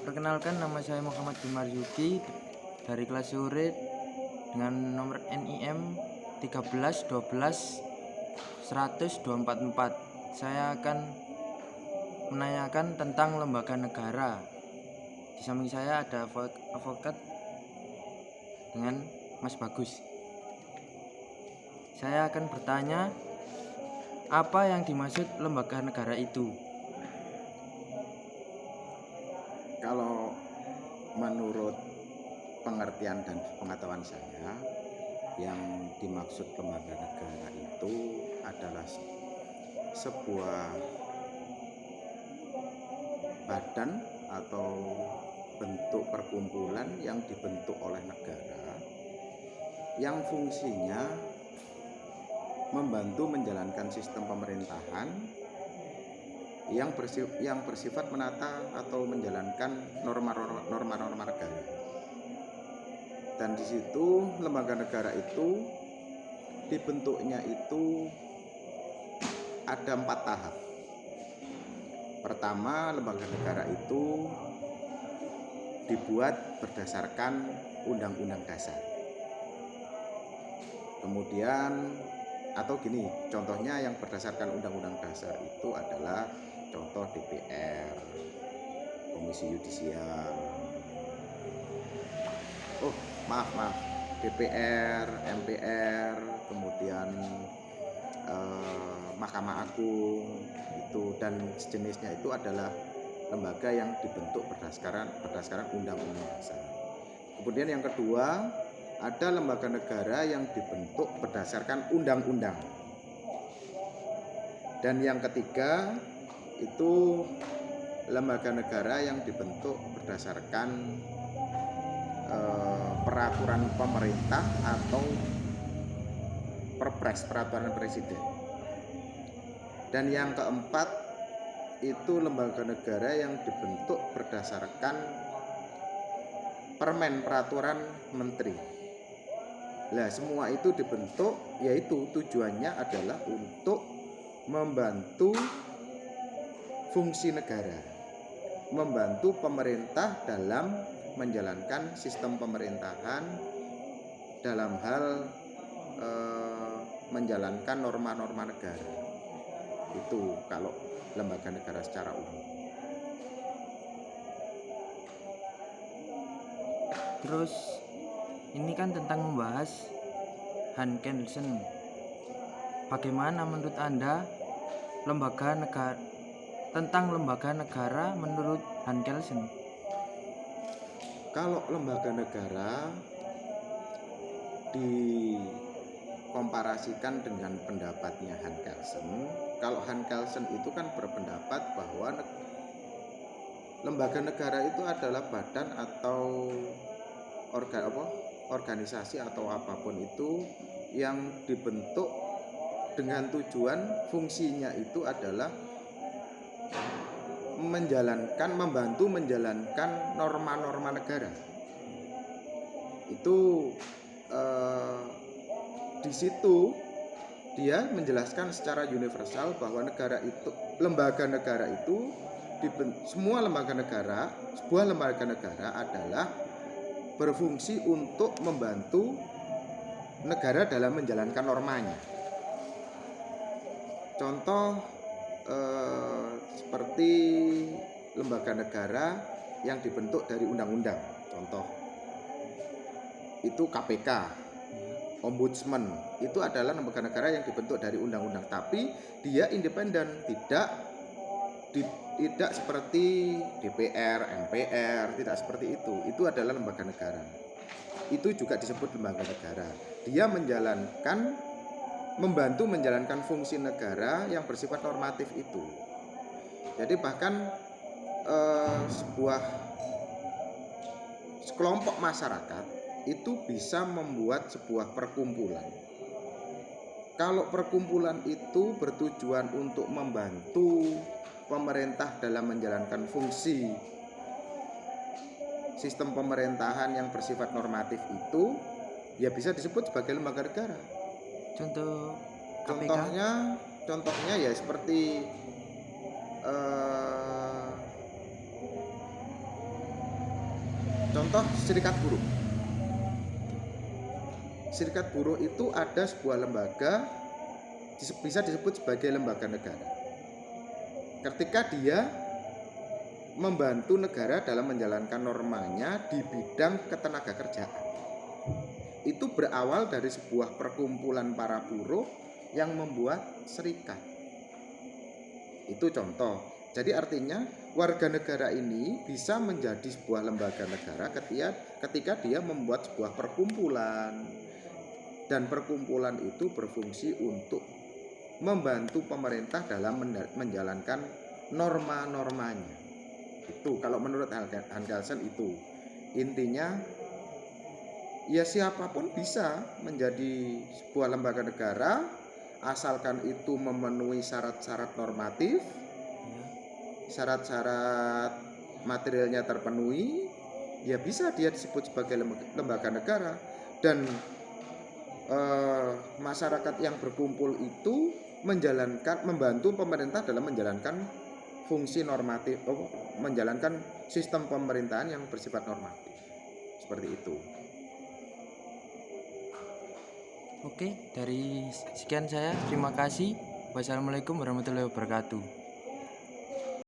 Perkenalkan, nama saya Muhammad bin Maryuki dari kelas Surit dengan nomor NIM 13 12 100 244. Saya akan menanyakan tentang lembaga negara. Di samping saya ada advokat dengan Mas Bagus. Saya akan bertanya, apa yang dimaksud lembaga negara itu? Kalau menurut pengertian dan pengetahuan saya, yang dimaksud lembaga negara itu adalah sebuah badan atau bentuk perkumpulan yang dibentuk oleh negara yang fungsinya membantu menjalankan sistem pemerintahan yang bersifat menata atau menjalankan norma-norma negara. Dan di situ lembaga negara itu dibentuknya itu ada 4 tahap. Pertama, lembaga negara itu dibuat berdasarkan Undang-Undang Dasar. Kemudian contohnya yang berdasarkan Undang-Undang Dasar itu adalah contoh DPR, Komisi Yudisial. DPR, MPR, kemudian Mahkamah Agung itu dan sejenisnya itu adalah lembaga yang dibentuk berdasarkan Undang-Undang Dasar. Kemudian yang kedua, ada lembaga negara yang dibentuk berdasarkan undang-undang. Dan yang ketiga itu lembaga negara yang dibentuk berdasarkan peraturan pemerintah atau Perpres, peraturan presiden. Dan yang keempat itu lembaga negara yang dibentuk berdasarkan permen, peraturan menteri. Nah, semua itu dibentuk yaitu tujuannya adalah untuk membantu fungsi negara, membantu pemerintah dalam menjalankan sistem pemerintahan dalam hal menjalankan norma-norma negara. Itu kalau lembaga negara secara umum. Terus ini kan tentang membahas Hans Kelsen. Bagaimana menurut Anda tentang lembaga negara menurut Hans Kelsen? Kalau lembaga negara dikomparasikan dengan pendapatnya Hans Kelsen, kalau Hans Kelsen itu kan berpendapat bahwa lembaga negara itu adalah badan atau organisasi atau apapun itu yang dibentuk dengan tujuan fungsinya itu adalah membantu menjalankan norma-norma negara. Itu di situ dia menjelaskan secara universal bahwa sebuah lembaga negara adalah berfungsi untuk membantu negara dalam menjalankan normanya. Contoh seperti lembaga negara yang dibentuk dari undang-undang. Contoh itu KPK, Ombudsman, itu adalah lembaga negara yang dibentuk dari undang-undang, tapi dia independen, tidak seperti DPR, MPR, tidak seperti itu. Itu adalah lembaga negara. Itu juga disebut lembaga negara. Dia membantu menjalankan fungsi negara yang bersifat normatif itu. Jadi bahkan sekelompok masyarakat itu bisa membuat sebuah perkumpulan. Kalau perkumpulan itu bertujuan untuk membantu pemerintah dalam menjalankan fungsi sistem pemerintahan yang bersifat normatif itu, ya bisa disebut sebagai lembaga negara. Contohnya ya seperti Contoh serikat buruh. Serikat buruh itu ada sebuah lembaga, bisa disebut sebagai lembaga negara. Ketika dia membantu negara dalam menjalankan normanya di bidang ketenaga kerjaan. Itu berawal dari sebuah perkumpulan para buruh yang membuat serikat. Itu contoh. Jadi artinya warga negara ini bisa menjadi sebuah lembaga negara ketika dia membuat sebuah perkumpulan. Dan perkumpulan itu berfungsi untuk membantu pemerintah dalam menjalankan norma-normanya. Itu kalau menurut Hankelsen itu. Intinya ya siapapun bisa menjadi sebuah lembaga negara asalkan itu memenuhi syarat-syarat normatif, syarat-syarat materialnya terpenuhi, ya bisa dia disebut sebagai lembaga negara. Dan masyarakat yang berkumpul itu membantu pemerintah dalam menjalankan fungsi normatif, menjalankan sistem pemerintahan yang bersifat normatif. Seperti itu. Oke, dari sekian saya, terima kasih. Wassalamualaikum warahmatullahi wabarakatuh.